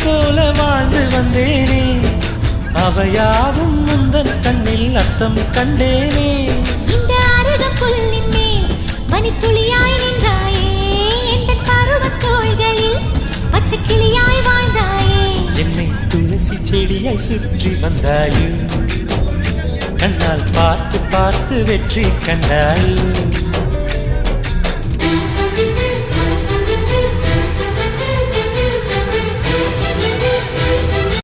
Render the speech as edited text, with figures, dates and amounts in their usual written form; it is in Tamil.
போல வாழ்ந்து வந்தேனே அவையாவும் முந்தன் கண்ணில் அர்த்தம் கண்டேனே இந்த அருக புல்லின் மேல் மணித்துளியாய் நின்றாயே எந்த பருவத் தோள்களில் பச்சை கிளியாய் வாழ்ந்தாயே என்னை துளசி செடியாய் சுற்றி வந்தாயே கண்ணால் பார்த்து பார்த்து வெற்றி கண்டாயே